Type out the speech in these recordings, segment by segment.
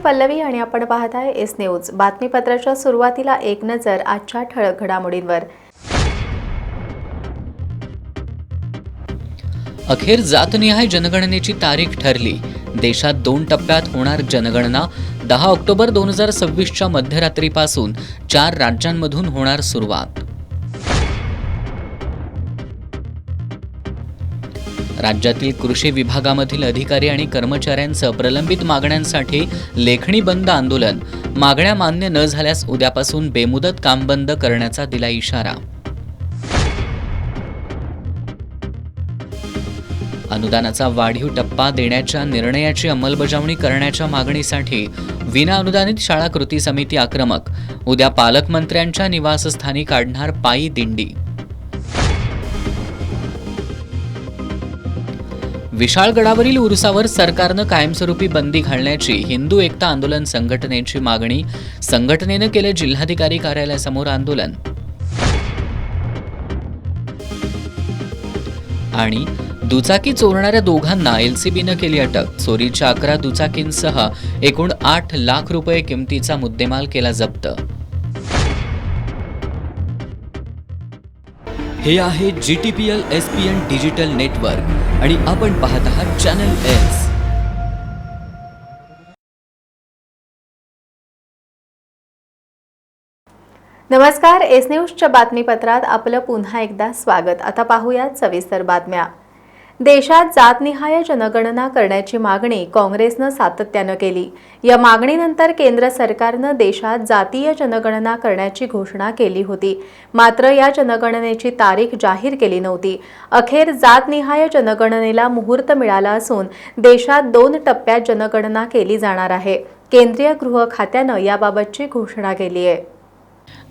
पल्लवी आणि आपण पाहत आहे एस न्यूज। बातमीपत्राच्या सुरुवातीला एक नजर आजच्या ठळक घडामोडींवर। अखेर जातनिहाय जनगणनेची तारीख ठरली। देशात 2 टप्प्यात होणार जनगणना। 10 ऑक्टोबर 2026च्या मध्यरात्रीपासून 4 राज्यांमधून होणार सुरुवात। राज्यातील कृषी विभागामधील अधिकारी आणि कर्मचाऱ्यांचं प्रलंबित मागण्यांसाठी लेखणी बंद आंदोलन। मागण्या मान्य न झाल्यास उद्यापासून बेमुदत काम बंद करण्याचा दिला इशारा। अनुदानाचा वाढीव टप्पा देण्याच्या निर्णयाची अंमलबजावणी करण्याच्या मागणीसाठी विनाअनुदानित शाळा कृती समिती आक्रमक। उद्या पालकमंत्र्यांच्या निवासस्थानी काढणार पायी दिंडी। विशाळगडावरील उरुसावर सरकारनं कायमस्वरूपी बंदी घालण्याची हिंदू एकता आंदोलन संघटनेची मागणी। संघटनेनं केले जिल्हाधिकारी कार्यालयासमोर आंदोलन। आणि दुचाकी चोरणाऱ्या दोघांना एलसीबीनं केली अटक। चोरीच्या 11 दुचाकींसह एकूण 8 लाख रुपये किमतीचा मुद्देमाल केला जप्त। हे आहे GTPL SPN डिजिटल नेटवर्क आणि आपण पाहत आहात चॅनल एस। नमस्कार, एस न्यूजच्या बातमीपत्रात आपलं पुन्हा एकदा स्वागत। आता पाहूयात सविस्तर बातम्या। देशात जातनिहाय जनगणना करण्याची मागणी काँग्रेसनं सातत्यानं केली। या मागणीनंतर केंद्र सरकारनं देशात जातीय जनगणना करण्याची घोषणा केली होती, मात्र या जनगणनेची तारीख जाहीर केली नव्हती। अखेर जातनिहाय जनगणनेला मुहूर्त मिळाला असून देशात 2 टप्प्यात जनगणना केली जाणार आहे। केंद्रीय गृह खात्यानं याबाबतची घोषणा केली आहे।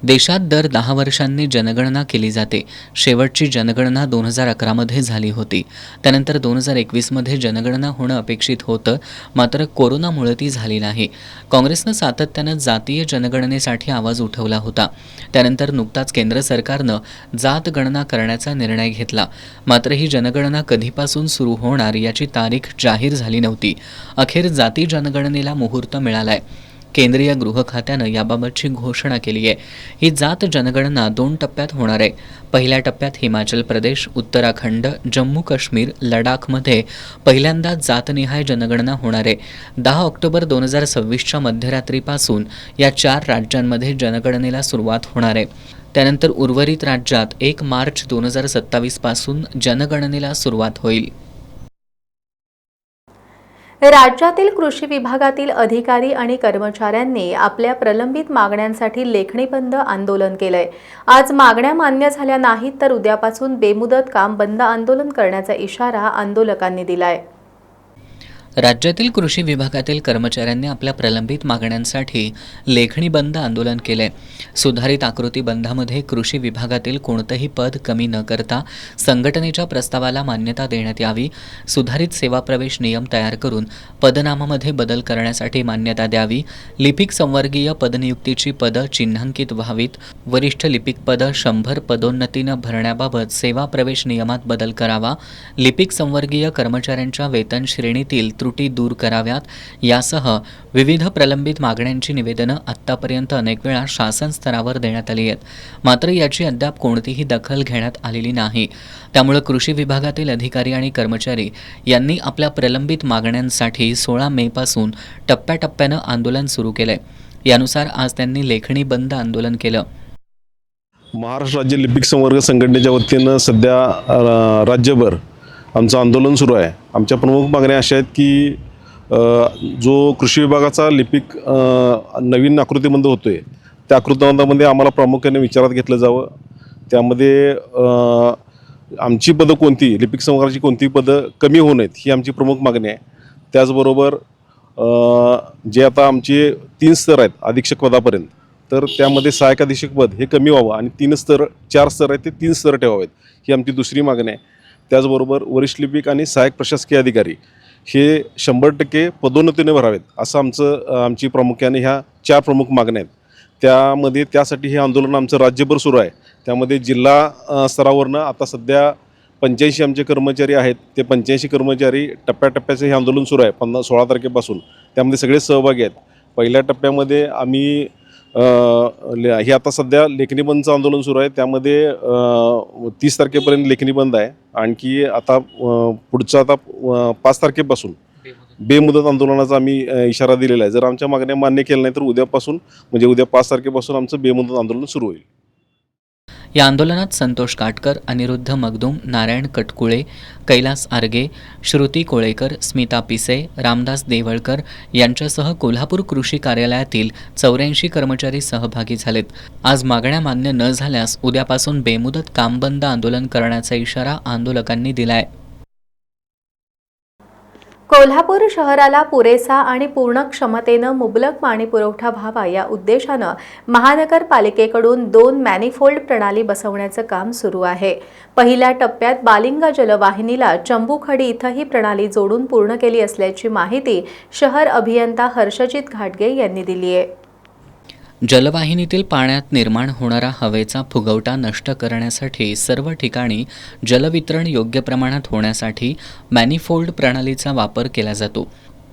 देशात दर 10 वर्षांनी जनगणना केली जाते। शेवटची जनगणना 2011 मध्ये झाली होती। त्यानंतर 2021 मध्ये जनगणना होणं अपेक्षित होतं, मात्र कोरोनामुळे ती झाली नाही। काँग्रेसनं सातत्यानं जातीय जनगणनेसाठी आवाज उठवला होता। त्यानंतर नुकताच केंद्र सरकारनं जात गणना करण्याचा निर्णय घेतला, मात्र ही जनगणना कधीपासून सुरू होणार याची तारीख जाहीर झाली नव्हती। अखेर जाती जनगणनेला मुहूर्त मिळालाय। केंद्रीय गृह खात्यानं याबाबतची घोषणा केली आहे। ही जात जनगणना 2 टप्प्यात होणार आहे। पहिल्या टप्प्यात हिमाचल प्रदेश, उत्तराखंड, जम्मू काश्मीर, लडाखमध्ये पहिल्यांदा जातनिहाय जनगणना होणार आहे। 10 ऑक्टोबर 2026च्या मध्यरात्रीपासून या 4 राज्यांमध्ये जनगणनेला सुरुवात होणार आहे। त्यानंतर उर्वरित राज्यात 1 मार्च 2027 पासून जनगणनेला सुरुवात होईल। राज्यातील कृषी विभागातील अधिकारी आणि कर्मचाऱ्यांनी आपल्या प्रलंबित मागण्यांसाठी लेखणी बंद आंदोलन केलंय। आज मागण्या मान्य झाल्या नाहीत तर उद्यापासून बेमुदत काम बंद आंदोलन करण्याचा इशारा आंदोलकांनी दिलाय। राज्यातील कृषी विभागातील कर्मचाऱ्यांनी आपल्या प्रलंबित मागण्यांसाठी लेखणी बंद आंदोलन केले। सुधारित आकृती बंदामध्ये कृषी विभागातील कोणतंही पद कमी न करता संघटनेच्या प्रस्तावाला मान्यता देण्यात यावी, सुधारित सेवा प्रवेश नियम तयार करून पदनामामध्ये बदल करण्यासाठी मान्यता द्यावी, लिपिक संवर्गीय पदनियुक्तीची पदं चिन्हांकित व्हावीत, वरिष्ठ लिपिक पदं 100 पदोन्नतीनं भरण्याबाबत सेवा प्रवेश नियमात बदल करावा, लिपिक संवर्गीय कर्मचाऱ्यांच्या वेतन श्रेणीतील त्रुटी दूर कराव्यात, यासह विविध प्रलंबित मागण्यांची निवेदनं आत्तापर्यंत अनेक वेळा शासन स्तरावर देण्यात आली आहेत, मात्र याची अद्याप कोणतीही दखल घेण्यात आलेली नाही। त्यामुळे कृषी विभागातील अधिकारी आणि कर्मचारी यांनी आपल्या प्रलंबित मागण्यांसाठी 16 मे पासून टप्प्याटप्प्यानं आंदोलन सुरू केलंय। यानुसार आज त्यांनी लेखणी बंद आंदोलन केलं। महाराष्ट्र राज्य लिपिक संवर्ग संघटनेच्या वतीनं सध्या राज्यभर आमचं आंदोलन सुरू आहे। आमच्या प्रमुख मागण्या अशा आहेत की जो कृषी विभागाचा लिपिक नवीन आकृतीबंध होतो आहे, त्या आकृतीबंधामध्ये आम्हाला प्रामुख्याने विचारात घेतलं जावं। त्यामध्ये आमची पदं कोणती, लिपिक संवर्गाची कोणती पदं कमी होऊ नयेत, ही आमची प्रमुख मागणी आहे। त्याचबरोबर जे आता आमचे 3 स्तर आहेत अधीक्षक पदापर्यंत, तर त्यामध्ये सहाय्यक अधीक्षक पद हे कमी व्हावं आणि 4 स्तर आहेत ते 3 स्तर ठेवावेत, ही आमची दुसरी मागणी आहे। त्याचबरोबर वरिष्ठ लिपिक आणि सहाय्यक प्रशासकीय अधिकारी हे 100% पदोन्नतीने भरावेत, असं आमची प्रामुख्याने ह्या 4 प्रमुख मागण्या आहेत। त्यासाठी हे आंदोलन आमचं राज्यभर सुरू आहे। त्यामध्ये जिल्हा स्तरावरनं आता सध्या 85 आमचे कर्मचारी आहेत, ते 85 कर्मचारी टप्प्याटप्प्याचं हे आंदोलन सुरू आहे 16 तारखेपासून, त्यामध्ये सगळे सहभागी आहेत। पहिल्या टप्प्यामध्ये आम्ही हे आता सध्या लेखणी बंदचं आंदोलन सुरू आहे, त्यामध्ये 30 तारखेपर्यंत लेखणी बंद आहे. आणखी आता पुढचं आता 5 तारखेपासून बेमुदत आंदोलनाचा आम्ही इशारा दिलेला आहे. जर आमच्या मागण्या मान्य केल्या नाही तर उद्यापासून म्हणजे उद्या 5 तारखेपासून आमचं बेमुदत आंदोलन सुरू होईल. या आंदोलनात संतोष काटकर, अनिरुद्ध मगदूम, नारायण कटकुळे, कैलास आर्गे, श्रुती कोळेकर, स्मिता पिसे, रामदास देवळकर यांच्यासह कोल्हापूर कृषी कार्यालयातील 84 कर्मचारी सहभागी झालेत. आज मागण्या मान्य न झाल्यास उद्यापासून बेमुदत काम बंद आंदोलन करण्याचा इशारा आंदोलकांनी दिलाय. कोल्हापूर शहराला पुरेसा आणि पूर्ण क्षमतेनं मुबलक पाणी पुरवठा व्हावा या उद्देशानं महानगरपालिकेकडून 2 मॅनिफोल्ड प्रणाली बसवण्याचं काम सुरू आहे. पहिल्या टप्प्यात बालिंगा जलवाहिनीला चंबुखडी इथं ही प्रणाली जोडून पूर्ण केली असल्याची माहिती शहर अभियंता हर्षजित घाटगे यांनी दिली आहे. जलवाहिनीतील पाण्यात निर्माण होणारा हवेचा फुगवटा नष्ट करण्यासाठी सर्व ठिकाणी जलवितरण योग्य प्रमाणात होण्यासाठी मॅनिफोल्ड प्रणालीचा वापर केला जातो.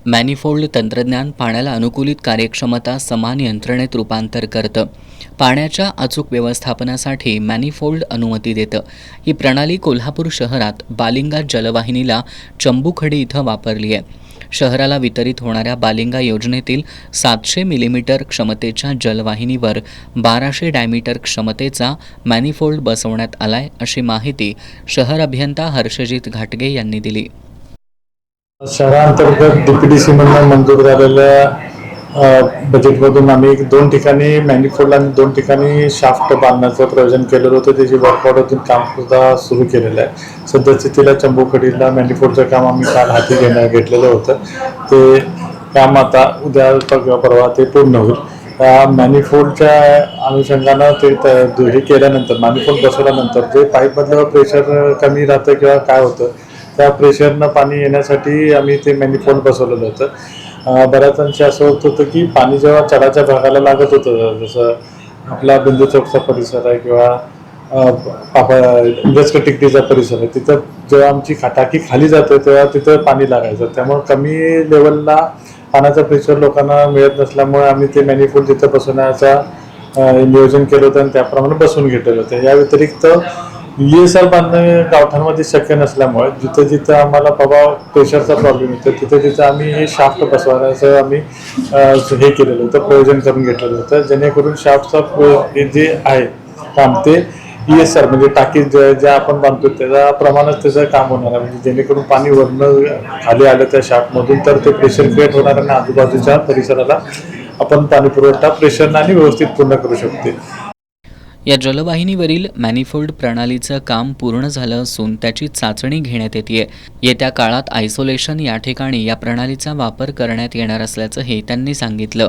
मॅनिफोल्ड तंत्रज्ञान पाण्याला अनुकूलित कार्यक्षमता समान यंत्रणेत रूपांतर करतं. पाण्याच्या अचूक व्यवस्थापनासाठी मॅनिफोल्ड अनुमती देतं. ही प्रणाली कोल्हापूर शहरात बालिंगा जलवाहिनीला चंबुखडी इथं वापरली आहे. शहराला वितरित होणाऱ्या बालिंगा योजनेतील 700 मिलीमीटर क्षमतेच्या जलवाहिनीवर 1200 डायमीटर क्षमतेचा मॅनिफोल्ड बसवण्यात आलाय, अशी माहिती शहर अभियंता हर्षजित घाटगे यांनी दिली. शहरांतर्गत DPDC मधून मंजूर झालेल्या बजेटमधून आम्ही 2 ठिकाणी मॅनिफोल्ड आणि 2 ठिकाणी शाफ्ट बांधण्याचं प्रयोजन केलेलं होतं. त्याची वर्कआउटमधून काम सुद्धा सुरू केलेलं आहे. सद्यस्थितीला चंबुखडीला मॅनिफोल्डचं काम आम्ही काल हाती घेतलेलं होतं. ते काम आता उद्या परवा ते पूर्ण होईल. मॅनिफोल्डच्या अनुषंगानं ते हे केल्यानंतर मॅनिफोल्ड बसवल्यानंतर जे पाईपमधलं प्रेशर कमी राहतं किंवा काय होतं त्या प्रेशरनं पाणी येण्यासाठी आम्ही ते मॅनिफोल्ड बसवलेलं होतं. बऱ्याच अंशी असं होत होतं की पाणी जेव्हा चढाच्या भागाला लागत होतं, जसं आपला बिंदू चौकचा परिसर आहे किंवा इंडस्ट्री टिकटीचा परिसर आहे, तिथं जेव्हा आमची टाकी खाली जाते तेव्हा तिथं पाणी लागायचं. त्यामुळे कमी लेवलला पाण्याचं प्रेशर लोकांना मिळत नसल्यामुळे आम्ही ते मॅनिफोल्ड तिथं बसवण्याचा नियोजन केलं होतं आणि त्याप्रमाणे बसवून घेतलेलं होतं. या व्यतिरिक्त ESR बांधणे गावठाणामध्ये शक्य नसल्यामुळे जिथं जिथं आम्हाला बाबा प्रेशरचा प्रॉब्लेम येतो तिथं आम्ही हे शाफ्ट बसवण्याचं आम्ही हे केलेलं होतं, प्रयोजन करून घेतलेलं होतं. जेणेकरून शाफ्टचा जे आहे काम ते ESR म्हणजे टाकी ज्या आपण बांधतो त्याच्या प्रमाणात त्याचं काम होणार आहे. म्हणजे जेणेकरून पाणी वरनं खाली आलं त्या शाफ्टमधून तर ते प्रेशर क्रिएट होणार आणि आजूबाजूच्या परिसराला आपण पाणी पुरवठा प्रेशरनं आणि व्यवस्थित पूर्ण करू शकते. या जलवाहिनीवरील मॅनिफोल्ड प्रणालीचं काम पूर्ण झालं असून त्याची चाचणी घेण्यात येते. येत्या काळात आयसोलेशन या ठिकाणी या प्रणालीचा वापर करण्यात येणार असल्याचंही त्यांनी सांगितलं.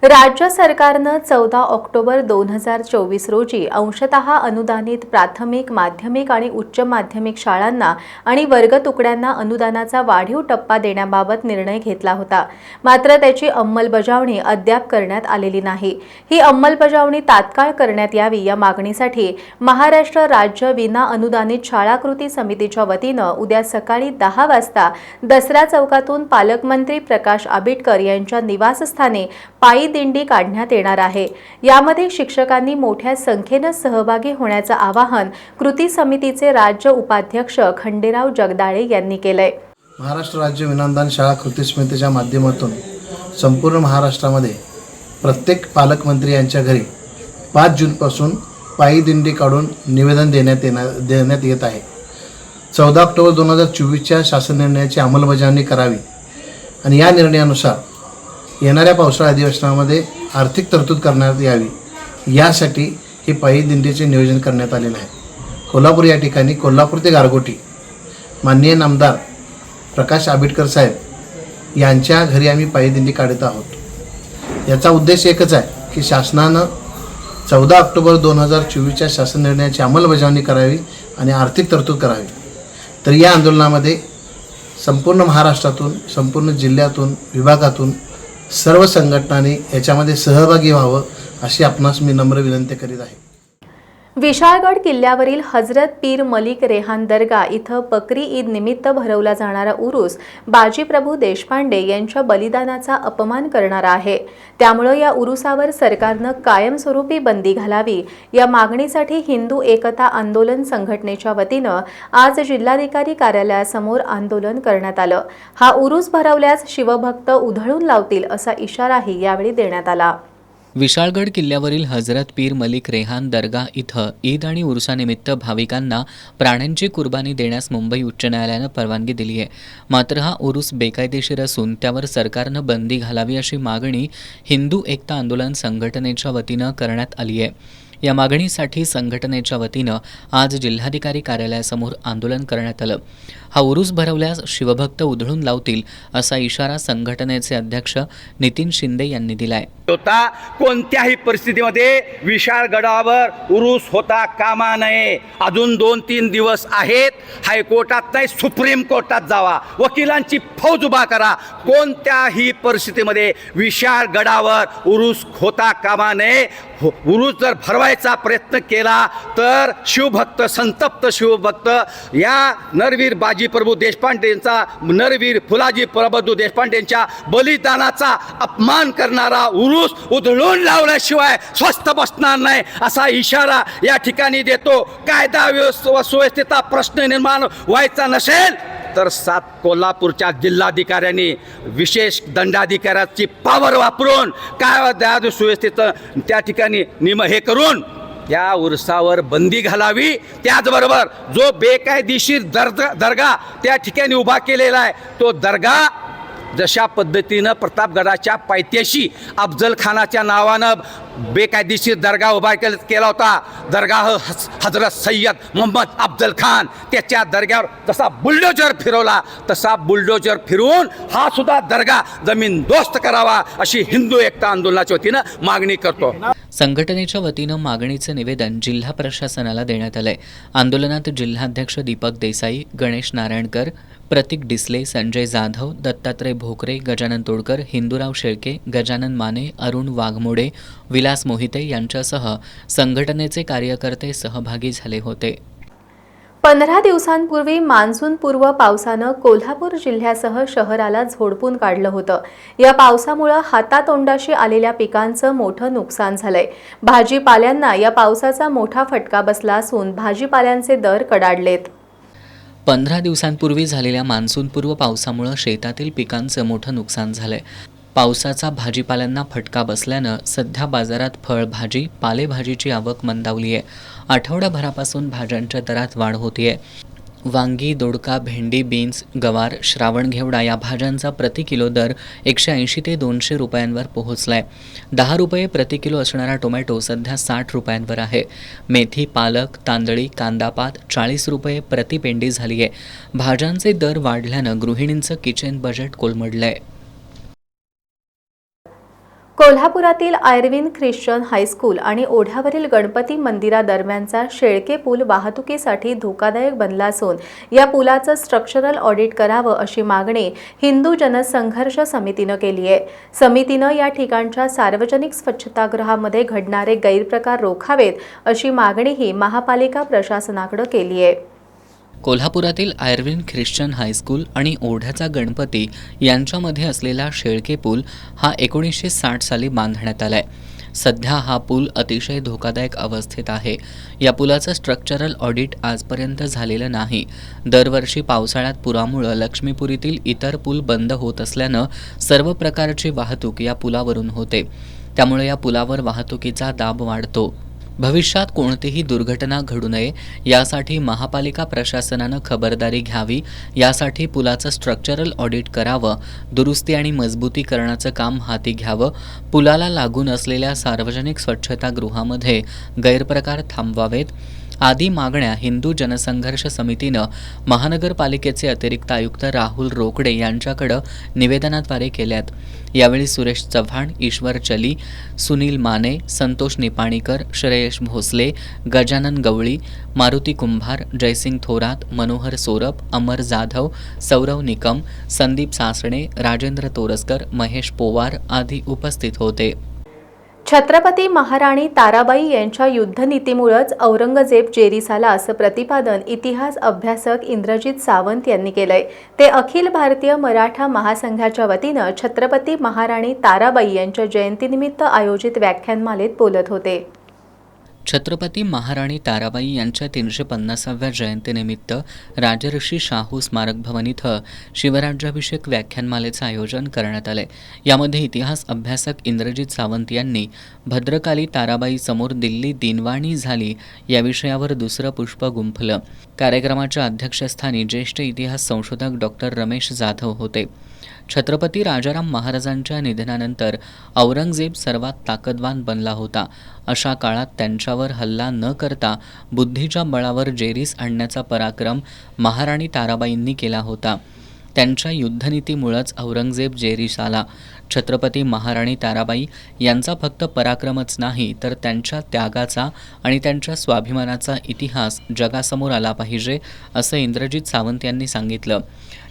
राज्य सरकारनं 14 ऑक्टोबर 2024 रोजी अंशतः अनुदानित प्राथमिक, माध्यमिक आणि उच्च माध्यमिक शाळांना आणि वर्ग तुकड्यांना अनुदानाचा वाढीव टप्पा देण्याबाबत निर्णय घेतला होता. मात्र त्याची अंमलबजावणी अद्याप करण्यात आलेली नाही. ही अंमलबजावणी तात्काळ करण्यात यावी या मागणीसाठी महाराष्ट्र राज्य विना अनुदानित शाळा कृती समितीच्या वतीनं उद्या सकाळी 10 वाजता दसरा चौकातून पालकमंत्री प्रकाश आंबेडकर यांच्या निवासस्थानी पायी दिंडी काढण्यात येणार आहे. यामध्ये शिक्षकांनी मोठ्या संख्येनं सहभागी होण्याचं आवाहन कृती समितीचे राज्य उपाध्यक्ष खंडेराव जगदाळे यांनी केलंय. महाराष्ट्र राज्य विनाअनुदान शाळा कृती समितीच्या माध्यमातून संपूर्ण महाराष्ट्रामध्ये प्रत्येक पालकमंत्री यांच्या घरी 5 जूनपासून पायी दिंडी काढून निवेदन देण्यात येत आहे. 14 ऑक्टोबर 2024च्या शासन निर्णयाची अंमलबजावणी करावी आणि या निर्णयानुसार येणाऱ्या पावसाळा अधिवेशनामध्ये आर्थिक तरतूद करण्यात यावी यासाठी हे पायी दिंडीचे नियोजन करण्यात आलेलं आहे. कोल्हापूर या ठिकाणी कोल्हापूर ते गारगोटी माननीय नामदार प्रकाश आंबेडकर साहेब यांच्या घरी आम्ही पायी दिंडी काढत आहोत. याचा उद्देश एकच आहे की शासनानं 14 ऑक्टोबर 2024च्या शासन निर्णयाची अंमलबजावणी करावी आणि आर्थिक तरतूद करावी. तर या आंदोलनामध्ये संपूर्ण महाराष्ट्रातून, संपूर्ण जिल्ह्यातून, विभागातून सर्व संघटनांनी याच्यामध्ये सहभागी व्हावं अशी आपणास मी नम्र विनंती करीत आहे. विशाळगड किल्ल्यावरील हजरत पीर मलिक रेहान दर्गा इथं बकरी ईद निमित्त भरवला जाणारा उरूस बाजीप्रभू देशपांडे यांच्या बलिदानाचा अपमान करणारा आहे. त्यामुळे या उरुसावर सरकारनं कायमस्वरूपी बंदी घालावी या मागणीसाठी हिंदू एकता आंदोलन संघटनेच्या वतीनं आज जिल्हाधिकारी कार्यालयासमोर आंदोलन करण्यात आलं. हा उरूस भरवल्यास शिवभक्त उधळून लावतील असा इशाराही यावेळी देण्यात आला. विशाळगड किल्ल्यावरील हजरत पीर मलिक रेहान दर्गा इथं ईद आणि उरुसानिमित्त भाविकांना प्राण्यांची कुर्बानी देण्यास मुंबई उच्च न्यायालयानं परवानगी दिली आहे. मात्र हा उरूस बेकायदेशीर असून त्यावर सरकारनं बंदी घालावी अशी मागणी हिंदू एकता आंदोलन संघटनेच्या वतीनं करण्यात आली आहे. या मागणीसाठी संघटनेच्या वतीनं आज जिल्हाधिकारी कार्यालयासमोर आंदोलन करण्यात आलं. हा उरूस भरवल्यास शिवभक्त उधळून लावतील असा इशारा संघटनेचे अध्यक्ष नितीन शिंदे यांनी दिलाय. होता कोणत्याही परिस्थितीमध्ये विशाळगडावर उरूस होता कामा नये. अजून 2-3 दिवस आहेत. हायकोर्टात नाही सुप्रीम कोर्टात जावा, वकिलांची फौज उभा करा. कोणत्याही परिस्थितीमध्ये विशाळगडावर उरूस होता कामा नये. उरूस जर भरवायचा प्रयत्न केला तर शिवभक्त, संतप्त शिवभक्त या नरवीर बाजीप्रभू देशपांडेंचा, नरवीर फुलाजी प्रभू देशपांडेंच्या बलिदानाचा अपमान करणारा उरूस उधळून लावल्याशिवाय स्वस्थ बसणार नाही असा इशारा या ठिकाणी देतो. कायदा सुव्यवस्थेचा प्रश्न निर्माण व्हायचा नसेल तर 7 कोल्हापूरच्या जिल्हाधिकाऱ्यांनी विशेष दंडाधिकाऱ्याची पावर वापरून कायदा सुव्यवस्थेचं त्या ठिकाणी हे करून या उरसावर बंदी घालावी. त्याचबरोबर जो बेकायदेशीर दर्गा त्या ठिकाणी उभा केलेला आहे तो दर्गा जशा पद्धतीनं प्रतापगडाच्या पायथ्याशी अफजल खानाच्या नावानं बेकायदेशीर दर्गा उभा केला होता, दर्गाह हजरत सय्यद मोहम्मद अफजल खान, त्याच्या दर्ग्यावर जसा बुलडोजर फिरवला तसा बुलडोजर फिरवून हा सुद्धा दर्गा जमीनदोस्त करावा अशी हिंदू एकता आंदोलनाच्या वतीनं मागणी करतो. संघटनेच्या वतीनं मागणीचं निवेदन जिल्हा प्रशासनाला देण्यात आलंय. आंदोलनात जिल्हाध्यक्ष दीपक देसाई, गणेश नारायणकर, प्रतीक डिसले, संजय जाधव, दत्तात्रय भोकरे, गजानन तोडकर, हिंदूराव शेळके, गजानन माने, अरुण वाघमोडे, विलास मोहिते यांच्यासह संघटनेचे कार्यकर्ते सहभागी झाले होते. 15 दिवसांपूर्वी मान्सूनपूर्व पावसानं कोल्हापूर जिल्ह्यासह शहराला झोडपून काढलं होतं. या पावसामुळे हातातोंडाशी आलेल्या पिकांचं मोठं नुकसान झालंय. भाजीपाल्यांना या पावसाचा मोठा फटका बसला असून भाजीपाल्यांचे दर कडाडलेत. 15 दिवसांपूर्वी झालेल्या मान्सूनपूर्व पावसामुळे शेतातील पिकांचं मोठं नुकसान झालंय. पावसाचा भाजीपाल्यांना फटका बसल्यानं सध्या बाजारात फळभाजी, पालेभाजीची आवक मंदावली आहे. आठवड्याभरापासून भाज्यांच्या दरात वाढ होतीये. वांगी, दोडका, भेंडी, बीन्स, गवार, श्रावण घेवडा या भाज्यांचा प्रति किलो दर 180 ते 200 रुपयांवर पोहोचलाय. 10 रुपये प्रति किलो असणारा टोमॅटो सध्या 60 रुपयांवर आहे. मेथी, पालक, तांदळी, कांदापात 40 रुपये प्रति पेंडी झाली आहे. भाज्यांचे दर वाढल्यानं गृहिणींचं किचन बजेट कोलमडलंय. कोल्हापुरातील आयर्विन ख्रिश्चन हायस्कूल आणि ओढ्यावरील गणपती मंदिरादरम्यानचा शेळके पूल वाहतुकीसाठी धोकादायक बनला असून या पुलाचं स्ट्रक्चरल ऑडिट करावं अशी मागणी हिंदू जनसंघर्ष समितीनं केली आहे. समितीनं या ठिकाणच्या सार्वजनिक स्वच्छतागृहामध्ये घडणारे गैरप्रकार रोखावेत अशी मागणीही महापालिका प्रशासनाकडे केली आहे. कोल्हापुरातील आयर्विन ख्रिश्चन हायस्कूल आणि ओढ्याचा गणपती यांच्यामध्ये असलेला शेळके पूल हा 1960 साली बांधण्यात आलाय. सध्या हा पूल अतिशय धोकादायक अवस्थेत आहे. या पुलाचं स्ट्रक्चरल ऑडिट आजपर्यंत झालेलं नाही. दरवर्षी पावसाळ्यात पुरामुळं लक्ष्मीपुरीतील इतर पूल बंद होत असल्यानं सर्व प्रकारची वाहतूक या पुलावरून होते. त्यामुळे या पुलावर वाहतुकीचा दाब वाढतो. भविष्यात कोणतीही दुर्घटना घडू नये यासाठी महापालिका प्रशासनानं खबरदारी घ्यावी. यासाठी पुलाचं स्ट्रक्चरल ऑडिट करावं, दुरुस्ती आणि मजबूतीकरणाचं काम हाती घ्यावं. पुलाला लागून असलेल्या सार्वजनिक स्वच्छतागृहामध्ये गैरप्रकार थांबवावेत आदी मागण्या हिंदू जनसंघर्ष समितीनं महानगरपालिकेचे अतिरिक्त आयुक्त राहुल रोकडे यांच्याकडं निवेदनाद्वारे केल्यात. यावेळी सुरेश चव्हाण, ईश्वर चली, सुनील माने, संतोष निपाणीकर, श्रेयश भोसले, गजानन गवळी, मारुती कुंभार, जयसिंग थोरात, मनोहर सोरप, अमर जाधव, सौरव निकम, संदीप सासणे, राजेंद्र तोरसकर, महेश पोवार आदी उपस्थित होते. छत्रपती महाराणी ताराबाई यांच्या युद्धनीतीमुळेच औरंगजेब जेरीस आला असं प्रतिपादन इतिहास अभ्यासक इंद्रजित सावंत यांनी केलंय. ते अखिल भारतीय मराठा महासंघाच्या वतीनं छत्रपती महाराणी ताराबाई यांच्या जयंतीनिमित्त आयोजित व्याख्यानमालेत बोलत होते. छत्रपती महाराणी ताराबाई यांच्या 350व्या जयंतीनिमित्त राजर्षी शाहू स्मारक भवन इथं शिवराज्याभिषेक व्याख्यानमालेचं आयोजन करण्यात आले. यामध्ये इतिहास अभ्यासक इंद्रजित सावंत यांनी भद्रकाली ताराबाई समोर दिल्ली दिनवाणी झाली या विषयावर दुसरं पुष्प गुंफलं. कार्यक्रमाच्या अध्यक्षस्थानी ज्येष्ठ इतिहास संशोधक डॉक्टर रमेश जाधव होते. छत्रपती राजाराम महाराजांच्या निधनानंतर औरंगजेब सर्वात ताकदवान बनला होता. अशा काळात त्यांच्यावर हल्ला न करता बुद्धीच्या बळावर जेरीस आणण्याचा पराक्रम महाराणी ताराबाईंनी केला होता. त्यांच्या युद्धनीतीमुळेच औरंगजेब जेरीस आला. छत्रपती महाराणी ताराबाई यांचा फक्त पराक्रमच नाही तर त्यांच्या त्यागाचा आणि त्यांच्या स्वाभिमानाचा इतिहास जगासमोर आला पाहिजे असं इंद्रजित सावंत यांनी सांगितलं.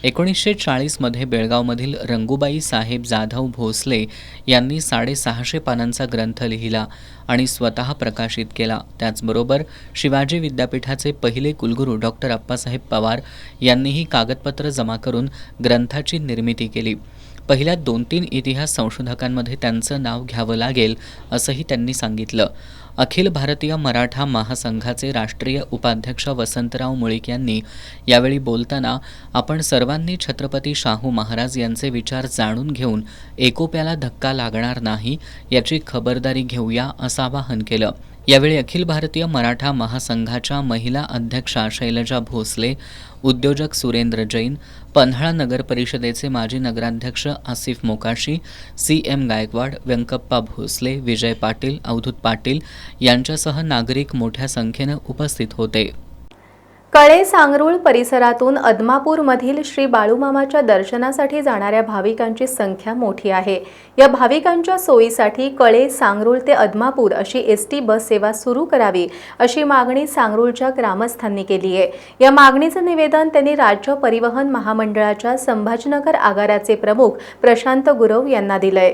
1940मध्ये बेळगावमधील रंगूबाई साहेब जाधव भोसले यांनी 650 पानांचा ग्रंथ लिहिला आणि स्वतः प्रकाशित केला. त्याचबरोबर शिवाजी विद्यापीठाचे पहिले कुलगुरू डॉक्टर अप्पासाहेब पवार यांनीही कागदपत्र जमा करून ग्रंथाची निर्मिती केली. पहिल्या 2-3 इतिहास संशोधकांमध्ये त्यांचं नाव घ्यावं लागेल असंही त्यांनी सांगितलं. अखिल भारतीय मराठा महासंघाचे राष्ट्रीय उपाध्यक्ष वसंतराव मुळीक यांनी यावेळी बोलताना आपण सर्वांनी छत्रपती शाहू महाराज यांचे विचार जाणून घेऊन एकोप्याला धक्का लागणार नाही याची खबरदारी घेऊया असं आवाहन केलं. यावेळी अखिल भारतीय मराठा महासंघाच्या महिला अध्यक्षा शैलजा भोसले, उद्योजक सुरेंद्र जैन, पन्हाळा नगर परिषदेचे माजी नगराध्यक्ष आसिफ मोकाशी, CM गायकवाड, व्यंकप्पा भोसले, विजय पाटील, अवधूत पाटील यांच्यासह नागरिक मोठ्या संख्येनं उपस्थित होते. कळे सांगरूळ परिसरातून अदमापूरमधील श्री बाळूमामाच्या दर्शनासाठी जाणाऱ्या भाविकांची संख्या मोठी आहे. या भाविकांच्या सोयीसाठी कळे सांगरूळ ते अदमापूर अशी ST बस सेवा सुरू करावी अशी मागणी सांगरूळच्या ग्रामस्थांनी केली आहे. या मागणीचं निवेदन त्यांनी राज्य परिवहन महामंडळाच्या संभाजीनगर आगाराचे प्रमुख प्रशांत गुरव यांना दिलंय.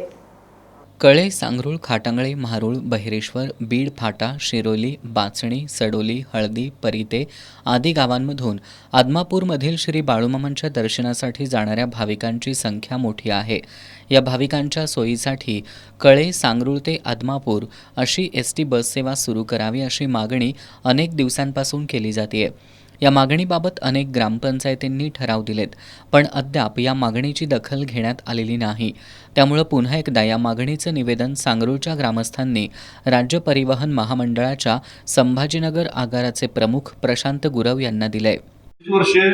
कळे, सांगरूळ, खाटांगळे, म्हारूळ, बहिरेश्वर, बीड फाटा, शिरोली, बाचणी, सडोली, हळदी, परिते आदी गावांमधून आदमापूरमधील श्री बाळूमामांच्या दर्शनासाठी जाणाऱ्या भाविकांची संख्या मोठी आहे. या भाविकांच्या सोयीसाठी कळे, सांगरूळ ते आदमापूर अशी ST बस सेवा सुरू करावी अशी मागणी अनेक दिवसांपासून केली जाते. या मागणीबाबत अनेक ग्रामपंचायतींनी ठराव दिलेत, पण अद्याप या मागणीची दखल घेण्यात आलेली नाही. त्यामुळे पुन्हा एकदा या मागणीचं निवेदन सांगरूळच्या ग्रामस्थांनी राज्य परिवहन महामंडळाच्या संभाजीनगर आगाराचे प्रमुख प्रशांत गुरव यांना दिलंय. 20 वर्षे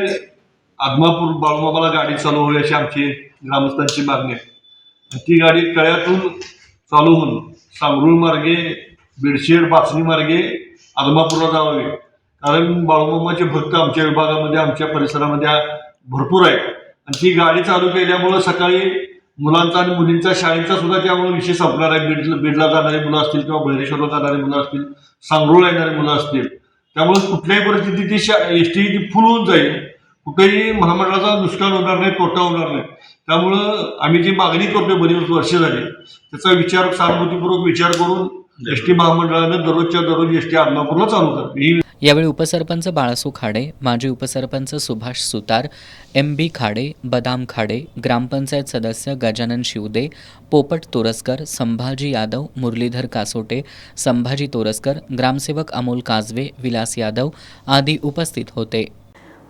आदमापूर बाळूमामाला गाडी चालू होईल अशी आमची ग्रामस्थांची मागणी आहे. ती गाडी कळ्यातून चालू होऊन सांगरूळ मार्गे, बिडशेड, बाचणी मार्गे आदमापूरला जावावी. कारण बाळूमामाचे भक्त आमच्या विभागामध्ये, आमच्या परिसरामध्ये भरपूर आहेत आणि ती गाडी चालू केल्यामुळं सकाळी मुलांचा आणि मुलींचा शाळेचा सुद्धा त्यामुळे विषय संपणार आहे. बीडला जाणारी मुलं असतील किंवा बहिरेश्वरला जाणारी मुलं असतील, सांगरूळला येणारी मुलं असतील. त्यामुळे कुठल्याही परिस्थितीत ती ST फुल होऊन जाईल. कुठेही महामंडळाचा नुकसान होणार नाही, तोटा होणार नाही. त्यामुळं आम्ही जी मागणी करतोय बरीच वर्ष झाली त्याचा विचार, सहानुभूतीपूर्वक विचार करून ST महामंडळानं दररोजच्या दररोज ST आदमापूरला चालू करते. यावेळी उपसरपंच बाळासू खाडे, माजी उपसरपंच सुभाष सुतार, MB खाडे, बदाम खाडे, ग्रामपंचायत सदस्य गजानन शिवदे, पोपट तोरसकर, संभाजी यादव, मुरलीधर कासोटे, संभाजी तोरसकर, ग्रामसेवक अमोल काजवे, विलास यादव आदी उपस्थित होते.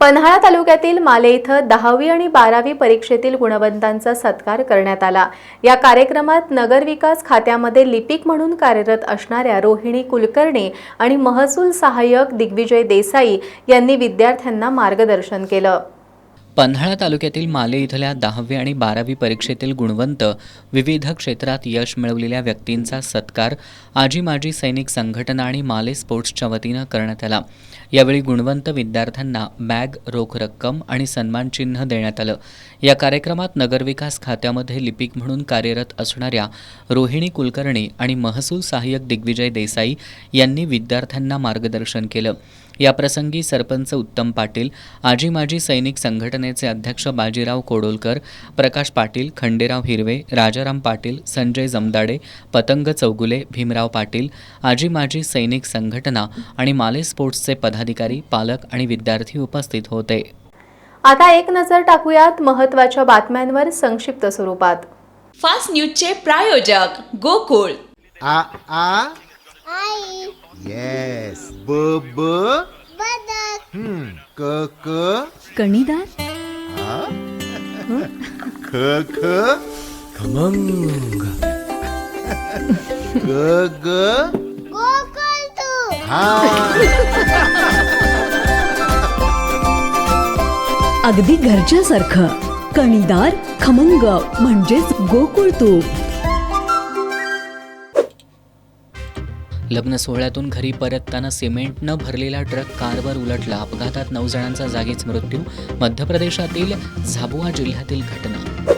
पन्हाळा तालुक्यातील माले इथं 10वी आणि 12वी परीक्षेतील गुणवंतांचा सत्कार करण्यात आला. या कार्यक्रमात नगरविकास खात्यामध्ये लिपिक म्हणून कार्यरत असणाऱ्या रोहिणी कुलकर्णी आणि महसूल सहाय्यक दिग्विजय देसाई यांनी विद्यार्थ्यांना मार्गदर्शन केलं. पन्हाळा तालुक्यातील माले इथल्या 10वी आणि 12वी परीक्षेतील गुणवंत विविध क्षेत्रात यश मिळवलेल्या व्यक्तींचा सत्कार आजी माजी सैनिक संघटना आणि माले स्पोर्ट्सच्या वतीनं करण्यात आला. यावेळी गुणवंत विद्यार्थ्यांना बॅग, रोख रक्कम आणि सन्मानचिन्ह देण्यात आलं. या कार्यक्रमात नगरविकास खात्यामध्ये लिपिक म्हणून कार्यरत असणाऱ्या रोहिणी कुलकर्णी आणि महसूल सहाय्यक दिग्विजय देसाई यांनी विद्यार्थ्यांना मार्गदर्शन केलं. याप्रसंगी सरपंच उत्तम पाटील, आजी माजी सैनिक संघटनेचे अध्यक्ष बाजीराव कोडोलकर, प्रकाश पाटील, खंडेराव हिरवे, राजाराम पाटील, संजय जमदाडे, पतंग चौगुले, भीमराव पाटील, आजी माजी सैनिक संघटना आणि माले स्पोर्ट्सचे पदाधिकारी, पालक आणि विद्यार्थी उपस्थित होते. आता एक नजर टाकूयात महत्त्वाच्या बातम्यांवर संक्षिप्त स्वरूपात. फास्ट न्यूजचे प्रायोजक गोकुळ. आ आ आई येस ब ब बदक क क कणीदार. आ ख ख खमंग ग ग गोकुळ तू हा अगदी घरच्यासारखं कणीदार खमंग म्हणजेच गोकुळ तूप. लग्न सोहळ्यातून घरी परतताना सिमेंट न भरलेला ट्रक कारवर उलटला. अपघातात 9 जणांचा जागीच मृत्यू. मध्य प्रदेशातील झाबुआ जिल्ह्यातील घटना.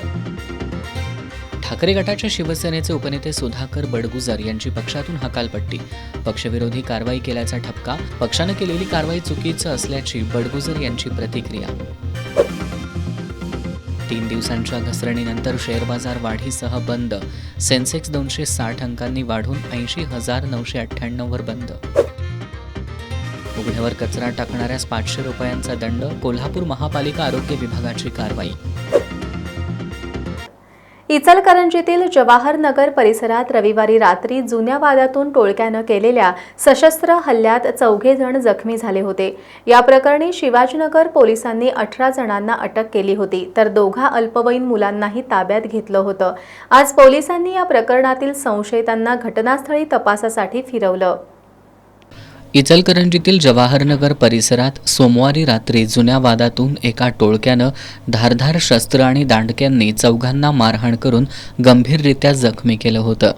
ठाकरे गटाच्या शिवसेनेचे उपनेते सुधाकर बडगुजर यांची पक्षातून हकालपट्टी. पक्षविरोधी कारवाई केल्याचा ठपका. पक्षानं केलेली कारवाई चुकीचं असल्याची बडगुजर यांची प्रतिक्रिया. 3 दिवसांच्या घसरणीनंतर शेअर बाजार वाढीसह बंद. सेन्सेक्स 260 अंकांनी वाढून 80,998 वर बंद. उघड्यावर कचरा टाकणाऱ्यास 500 रुपयांचा दंड. कोल्हापूर महापालिका आरोग्य विभागाची कारवाई. इचलकरंजीतील जवाहर नगर परिसरात रविवारी रात्री जुन्या वादातून टोळक्यानं केलेल्या सशस्त्र हल्ल्यात 4 जण जखमी झाले होते. या प्रकरणी शिवाजीनगर पोलिसांनी 18 जणांना अटक केली होती, तर 2 अल्पवयीन मुलांनाही ताब्यात घेतलं होतं. आज पोलिसांनी या प्रकरणातील संशयितांना घटनास्थळी तपासासाठी फिरवलं. इचलकरंजीतील जवाहरनगर परिसरात सोमवारी रात्री जुन्या वादातून एका टोळक्यानं धारधार शस्त्र आणि दांडक्यांनी 4 मारहाण करून गंभीररित्या जखमी केलं होतं.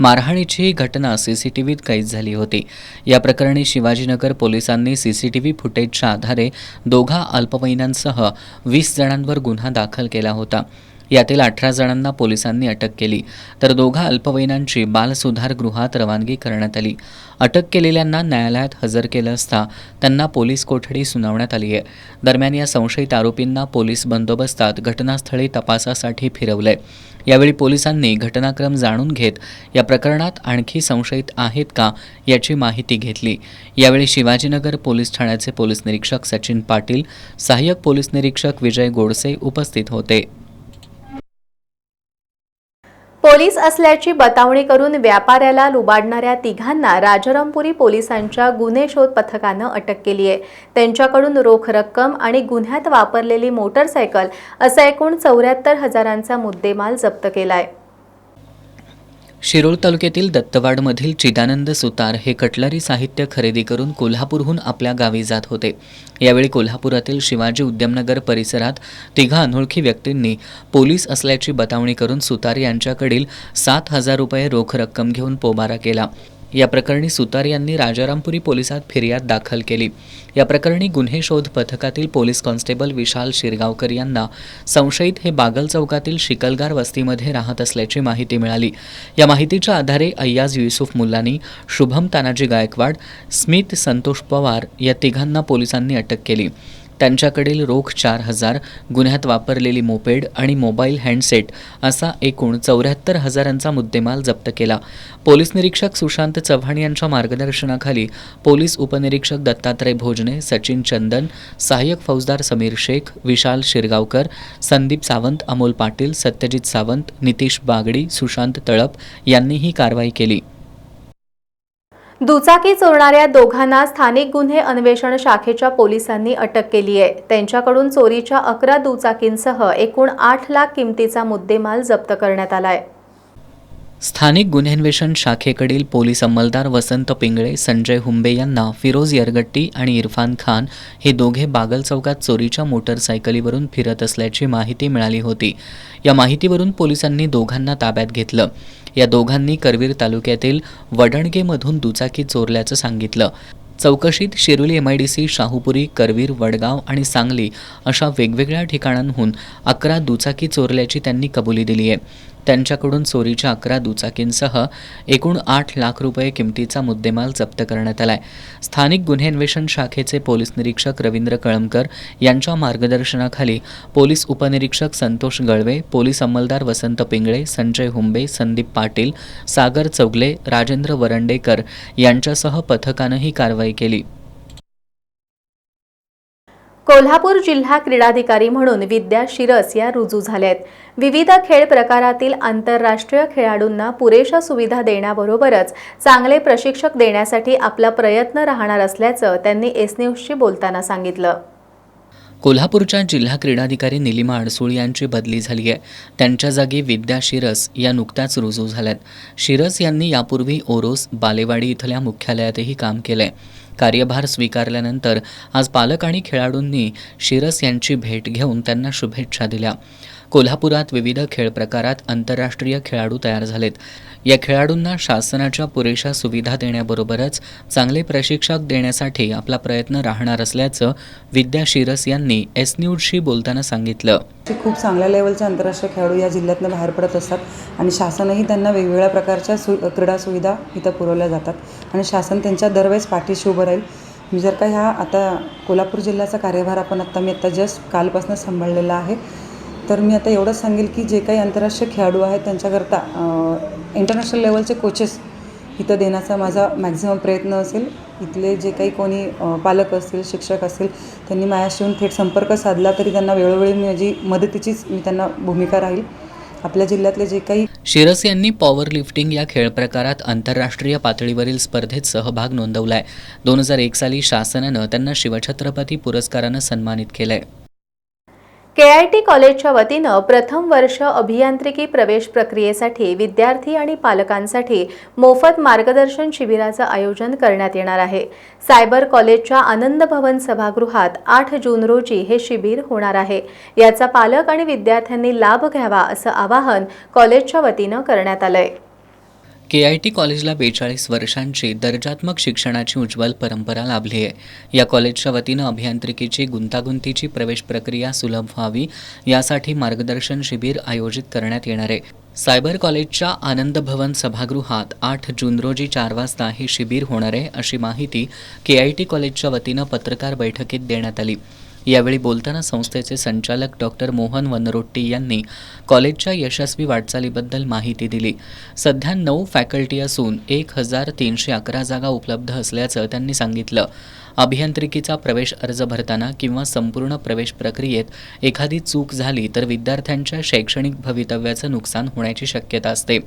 मारहाणीची ही घटना सीसीटीव्हीत कैद झाली होती. या प्रकरणी शिवाजीनगर पोलिसांनी सीसीटीव्ही फुटेजच्या आधारे 2 अल्पवयीनांसह 20 जणांवर गुन्हा दाखल केला होता. यातील 18 जणांना पोलिसांनी अटक केली, तर 2 अल्पवयीनांची बालसुधारगृहात रवानगी करण्यात आली. अटक केलेल्यांना न्यायालयात हजर केलं असता त्यांना पोलीस कोठडी सुनावण्यात आली आहे. दरम्यान या संशयित आरोपींना पोलीस बंदोबस्तात घटनास्थळी तपासासाठी फिरवलंय. यावेळी पोलिसांनी घटनाक्रम जाणून घेत या प्रकरणात आणखी संशयित आहेत का याची माहिती घेतली. यावेळी शिवाजीनगर पोलीस ठाण्याचे पोलीस निरीक्षक सचिन पाटील, सहाय्यक पोलीस निरीक्षक विजय गोडसे उपस्थित होते. पोलीस असल्याची बतावणी करून व्यापाऱ्याला लुबाडणाऱ्या 3घांना राजारामपुरी पोलिसांच्या गुन्हे शोध पथकानं अटक केली आहे. त्यांच्याकडून रोख रक्कम आणि गुन्ह्यात वापरलेली मोटरसायकल असा एकूण 74,000चा मुद्देमाल जप्त केलाय. शिरोळ तालुक्यातील दत्तवाडमधील चिदानंद सुतार हे कटलरी साहित्य खरेदी करून कोल्हापूरहून आपल्या गावी जात होते. यावेळी कोल्हापुरातील शिवाजी उद्यमनगर परिसरात 3 अनोळखी व्यक्तींनी पोलीस असल्याची बतावणी करून सुतार यांच्याकडील 7,000 रुपये रोख रक्कम घेऊन पोबारा केला. या प्रकरणी सुतार यांनी राजारामपुरी पोलिसात फिर्याद दाखल केली. या प्रकरणी गुन्हे शोध पथकातील पोलीस कॉन्स्टेबल विशाल शिरगावकर यांना संशयित हे बागल चौकातील शिकलगार वस्तीमध्ये राहत असल्याची माहिती मिळाली. या माहितीच्या आधारे अय्याज युसुफ मुल्लानी, शुभम तानाजी गायकवाड, स्मित संतोष पवार या 3घांना पोलिसांनी अटक केली. त्यांच्याकडील रोख 4,000, गुन्ह्यात वापरलेली मोपेड आणि मोबाईल हँडसेट असा एकूण 74,000चा मुद्देमाल जप्त केला. पोलीस निरीक्षक सुशांत चव्हाण यांच्या मार्गदर्शनाखाली पोलीस उपनिरीक्षक दत्तात्रय भोजने, सचिन चंदन, सहाय्यक फौजदार समीर शेख, विशाल शिरगावकर, संदीप सावंत, अमोल पाटील, सत्यजित सावंत, नितीश बागडी, सुशांत तळप यांनी ही कारवाई केली. दुचाकी चोरणाऱ्या 2घांना स्थानिक गुन्हे अन्वेषण शाखेच्या पोलिसांनी अटक केली आहे. त्यांच्याकडून चोरीच्या 11 दुचाकींसह एकूण 8 लाख किमतीचा मुद्देमाल जप्त करण्यात आलाय. स्थानिक गुन्हेन्वेषण शाखेकडील पोलीस अंमलदार वसंत पिंगळे, संजय हुंबे यांना फिरोज यरगट्टी आणि इरफान खान हे दोघे बागल चौकात चोरीच्या मोटरसायकलीवरून फिरत असल्याची माहिती मिळाली होती. या माहितीवरून पोलिसांनी 2घांना ताब्यात घेतलं. या 2घांनी करवीर तालुक्यातील वडणगेमधून दुचाकी चोरल्याचं सांगितलं. चौकशीत शिरोली MIDC, शाहूपुरी, करवीर, वडगाव आणि सांगली अशा वेगवेगळ्या ठिकाणांहून 11 दुचाकी चोरल्याची त्यांनी कबुली दिली आहे. त्यांच्याकडून चोरीच्या 11 दुचाकींसह एकूण 8 लाख रुपये किमतीचा मुद्देमाल जप्त करण्यात आलाय. स्थानिक गुन्हे अन्वेषण शाखेचे पोलीस निरीक्षक रवींद्र कळमकर यांच्या मार्गदर्शनाखाली पोलीस उपनिरीक्षक संतोष गळवे, पोलीस अंमलदार वसंत पिंगळे, संजय हुंबे, संदीप पाटील, सागर चौगले, राजेंद्र वरंडेकर यांच्यासह पथकानं ही कारवाई केली. कोल्हापूर जिल्हा क्रीडाधिकारी म्हणून विद्या शिरस या रुजू झाल्या आहेत. विविध खेळ प्रकारातील आंतरराष्ट्रीय खेळाडूंना पुरेशा सुविधा देण्याबरोबरच चांगले प्रशिक्षक देण्यासाठी आपला प्रयत्न राहणार असल्याचं त्यांनी एस न्यूजशी बोलताना सांगितलं. कोल्हापूरच्या जिल्हा क्रीडाधिकारी निलिमा अडसूळ यांची बदली झाली आहे. त्यांच्या जागी विद्या शिरस या नुकत्याच रुजू झाल्यात. शिरस यांनी यापूर्वी ओरोस, बालेवाडी इथल्या मुख्यालयातही काम केलंय. कार्यभार स्वीकारल्यानंतर आज पालक आणि खेळाडूंनी शिरस यांची भेट घेऊन त्यांना शुभेच्छा दिल्या. कोल्हापुरात विविध खेळ प्रकारात आंतरराष्ट्रीय खेळाडू तयार झालेत. या खेळाडूंना शासनाच्या पुरेशा सुविधा देण्याबरोबरच चांगले प्रशिक्षक देण्यासाठी आपला प्रयत्न राहणार असल्याचं विद्या शिरस यांनी एस न्यूजशी बोलताना सांगितलं. खूप चांगल्या लेवलचे आंतरराष्ट्रीय खेळाडू या जिल्ह्यातनं बाहेर पडत असतात आणि शासनही त्यांना वेगवेगळ्या प्रकारच्या क्रीडा सुविधा इथं पुरवल्या जातात आणि शासन त्यांच्या दरवेळेस पाठीशी उभं राहील. मी जर का ह्या आता कोल्हापूर जिल्ह्याचा कार्यभार मी आता जस्ट कालपासून सांभाळलेला आहे, तर मी आता एवढंच सांगेल की जे काही आंतरराष्ट्रीय खेळाडू आहेत त्यांच्याकरता इंटरनॅशनल लेवलचे कोचेस इथं देण्याचा माझा मॅक्झिमम प्रयत्न असेल. इथले जे काही कोणी पालक असतील, शिक्षक असतील, त्यांनी माझ्याशी येऊन थेट संपर्क साधला तरी त्यांना वेळोवेळी माझी मदतीचीच मी त्यांना भूमिका राहील. आपल्या जिल्ह्यातले जे काही शिरस यांनी पॉवर लिफ्टिंग या खेळ प्रकारात आंतरराष्ट्रीय पातळीवरील स्पर्धेत सहभाग नोंदवलाय. 2001 साली शासनानं त्यांना शिवछत्रपती पुरस्कारानं सन्मानित केलंय. KIT कॉलेजच्या वतीनं प्रथम वर्ष अभियांत्रिकी प्रवेश प्रक्रियेसाठी विद्यार्थी आणि पालकांसाठी मोफत मार्गदर्शन शिबिराचं आयोजन करण्यात येणार आहे. सायबर कॉलेजच्या आनंद भवन सभागृहात 8 जून रोजी हे शिबिर होणार आहे. याचा पालक आणि विद्यार्थ्यांनी लाभ घ्यावा असं आवाहन कॉलेजच्या वतीनं करण्यात आलंय. KIT कॉलेजला 42 वर्षांची दर्जात्मक शिक्षणाची उज्ज्वल परंपरा लाभली आहे. या कॉलेजच्या वतीनं अभियांत्रिकीची गुंतागुंतीची प्रवेश प्रक्रिया सुलभ व्हावी यासाठी मार्गदर्शन शिबिर आयोजित करण्यात येणार आहे. सायबर कॉलेजच्या आनंद भवन सभागृहात 8 जून रोजी 4 वाजता हे शिबिर होणार आहे अशी माहिती KIT कॉलेजच्या वतीनं पत्रकार बैठकीत देण्यात आली. यावेळी बोलताना संस्थेचे संचालक डॉक्टर मोहन वनरोट्टी यांनी कॉलेजच्या यशस्वी वाटचालीबद्दल माहिती दिली. सध्या 9 फॅकल्टी असून 1311 जागा उपलब्ध असल्याचं त्यांनी सांगितलं. अभियांत्रिकीचा प्रवेश अर्ज भरताना किंवा संपूर्ण प्रवेश प्रक्रियेत एखादी चूक झाली तर विद्यार्थ्यांच्या शैक्षणिक भवितव्याचं नुकसान होण्याची शक्यता असते.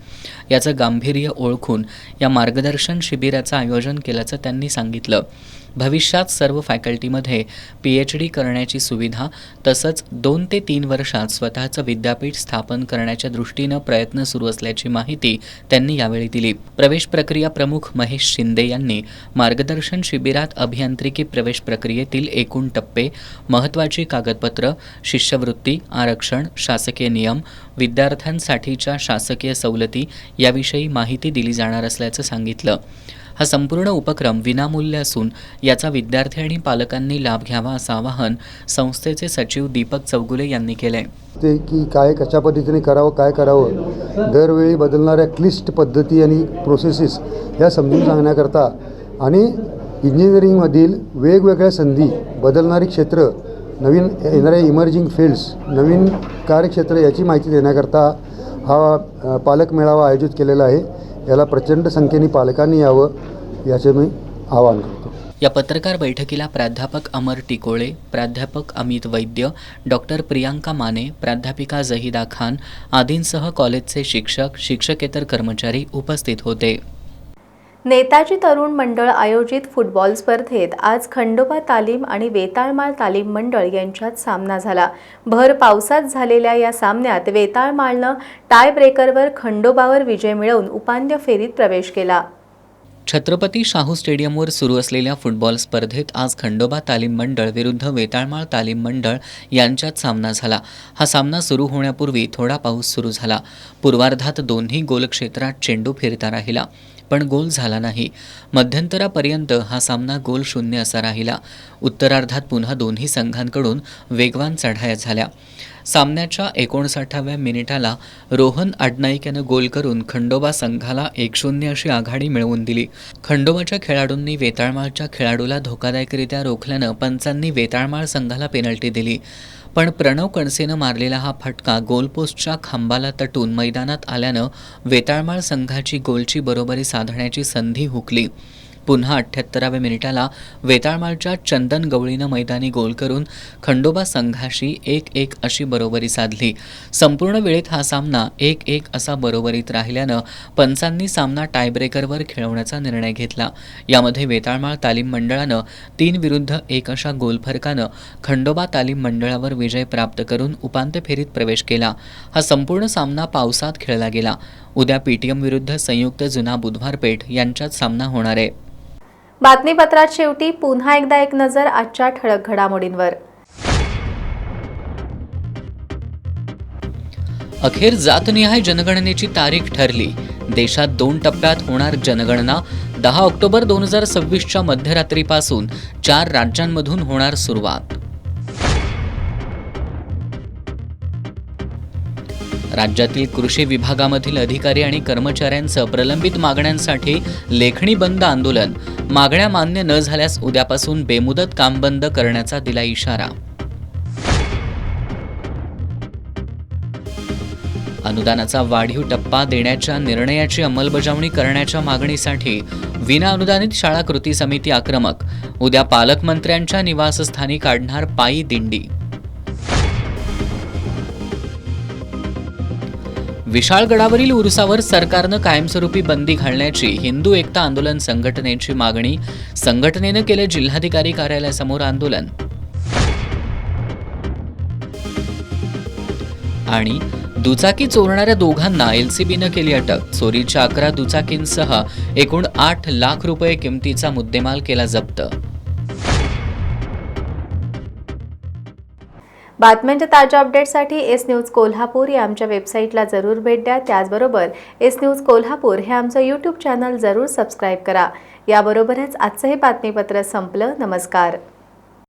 याचं गांभीर्य ओळखून या मार्गदर्शन शिबिराचं आयोजन केल्याचं त्यांनी सांगितलं. भविष्यात सर्व फॅकल्टीमध्ये PhD करण्याची सुविधा तसंच 2 ते 3 वर्षात स्वतःचं विद्यापीठ स्थापन करण्याच्या दृष्टीनं प्रयत्न सुरू असल्याची माहिती त्यांनी यावेळी दिली. प्रवेश प्रक्रिया प्रमुख महेश शिंदे यांनी मार्गदर्शन शिबिरात अभियांत्रिकी प्रवेश प्रक्रियेतील एकूण टप्पे, महत्त्वाची कागदपत्र, शिष्यवृत्ती, आरक्षण, शासकीय नियम, विद्यार्थ्यांसाठीच्या शासकीय सवलती याविषयी माहिती दिली जाणार असल्याचं सांगितलं. हा संपूर्ण उपक्रम विनामूल्य असून याचा विद्यार्थी आणि पालकांनी लाभ घ्यावा असं आवाहन संस्थेचे सचिव दीपक चौगुले यांनी केलंय. ते की काय कशा पद्धतीने करावं, काय करावं, दरवेळी बदलणाऱ्या क्लिष्ट पद्धती आणि प्रोसेसेस ह्या समजून सांगण्याकरता आणि इंजिनिअरिंगमधील वेगवेगळ्या संधी, बदलणारी क्षेत्र, नवीन येणाऱ्या इमर्जिंग फील्ड्स, नवीन कार्यक्षेत्र याची माहिती देण्याकरता हा पालक मेळावा आयोजित केलेला आहे. याला प्रचंड संख्येने पालकांनी यावं याचे मी आवाहन करतो. या पत्रकार बैठकीला प्राध्यापक अमर टिकोळे, प्राध्यापक अमित वैद्य, डॉक्टर प्रियांका माने, प्राध्यापिका जहिदा खान आदींसह कॉलेजचे शिक्षक, शिक्षकेतर कर्मचारी उपस्थित होते. नेताजी तरुण मंडळ आयोजित फुटबॉल स्पर्धेत आज खंडोबा तालीम आणि वेताळमाळ तालीम मंडळ यांच्यात सामना झाला. भर पावसात झालेल्या या सामन्यात वेताळमाळनं टाय ब्रेकरवर खंडोबावर विजय मिळवून उपांत्य फेरीत प्रवेश केला. छत्रपती शाहू स्टेडियमवर सुरू असलेल्या फुटबॉल स्पर्धेत आज खंडोबा तालीम मंडळ विरुद्ध वेताळमाळ तालीम मंडळ यांच्यात सामना झाला. हा सामना सुरू होण्यापूर्वी थोडा पाऊस सुरू झाला. पूर्वार्धात दोन्ही गोल क्षेत्रात चेंडू फिरता राहिला, पण गोल झाला नाही. मध्यंतरापर्यंत हा सामना गोल शून्य असा राहिला. उत्तरार्धात पुन्हा दोन्ही संघांकडून वेगवान चढाया झाल्या. सामन्याच्या 59व्या मिनिटाला रोहन आडनाईक यानं गोल करून खंडोबा संघाला 1-0 अशी आघाडी मिळवून दिली. खंडोबाच्या खेळाडूंनी वेताळमाळच्या खेळाडूला धोकादायकरित्या रोखल्यानं पंचांनी वेताळमाळ संघाला पेनल्टी दिली. पण प्रणव कणसेनं मारलेला हा फटका गोलपोस्टच्या खांबाला तटून मैदानात आल्यानं वेताळमाळ संघाची गोलची बरोबरी साधण्याची संधी हुकली. पुन्हा 78व्या मिनिटाला वेताळमाळच्या चंदन गवळीनं मैदानी गोल करून खंडोबा संघाशी 1-1 अशी बरोबरी साधली. संपूर्ण वेळेत हा सामना 1-1 असा बरोबरीत राहिल्यानं पंचांनी सामना टायब्रेकरवर खेळवण्याचा निर्णय घेतला. यामध्ये वेताळमाळ तालीम मंडळानं 3-1 अशा गोलफरकानं खंडोबा तालीम मंडळावर विजय प्राप्त करून उपांत्य फेरीत प्रवेश केला. हा संपूर्ण सामना पावसात खेळला गेला. उद्या पीटीएम विरुद्ध संयुक्त जुना बुधवार पेठ यांच्यात सामना होणार आहे. बातमीपत्रात शेवटी पुन्हा एकदा एक नजर आजच्या ठळक घडामोडींवर. अखेर जातनिहाय जनगणनेची तारीख ठरली. देशात 2 टप्प्यात होणार जनगणना. 10 ऑक्टोबर 2026च्या मध्यरात्रीपासून 4 राज्यांमधून होणार सुरुवात. राज्यातील कृषी विभागामधील अधिकारी आणि कर्मचाऱ्यांचं प्रलंबित मागण्यांसाठी लेखणी बंद आंदोलन. मागण्या मान्य न झाल्यास उद्यापासून बेमुदत काम बंद करण्याचा दिला इशारा. अनुदानाचा वाढीव टप्पा देण्याच्या निर्णयाची अंमलबजावणी करण्याच्या मागणीसाठी विनाअनुदानित शाळा कृती समिती आक्रमक. उद्या पालकमंत्र्यांच्या निवासस्थानी काढणार पायी दिंडी. विशाळगडावरील उरुसावर सरकारनं कायमस्वरूपी बंदी घालण्याची हिंदू एकता आंदोलन संघटनेची मागणी. संघटनेनं केलं जिल्हाधिकारी कार्यालयासमोर आंदोलन. आणि दुचाकी चोरणाऱ्या दोघांना एलसीबीनं केली अटक. चोरीच्या 11 दुचाकींसह एकूण 8 लाख रुपये किमतीचा मुद्देमाल केला जप्त. बातम्यांच्या ताज्या अपडेटसाठी एस न्यूज कोल्हापूर या आमच्या वेबसाईटला जरूर भेट द्या. त्याचबरोबर एस न्यूज कोल्हापूर हे आमचं यूट्यूब चॅनल जरूर सबस्क्राईब करा. याबरोबरच आजचं हे बातमीपत्र संपलं. नमस्कार.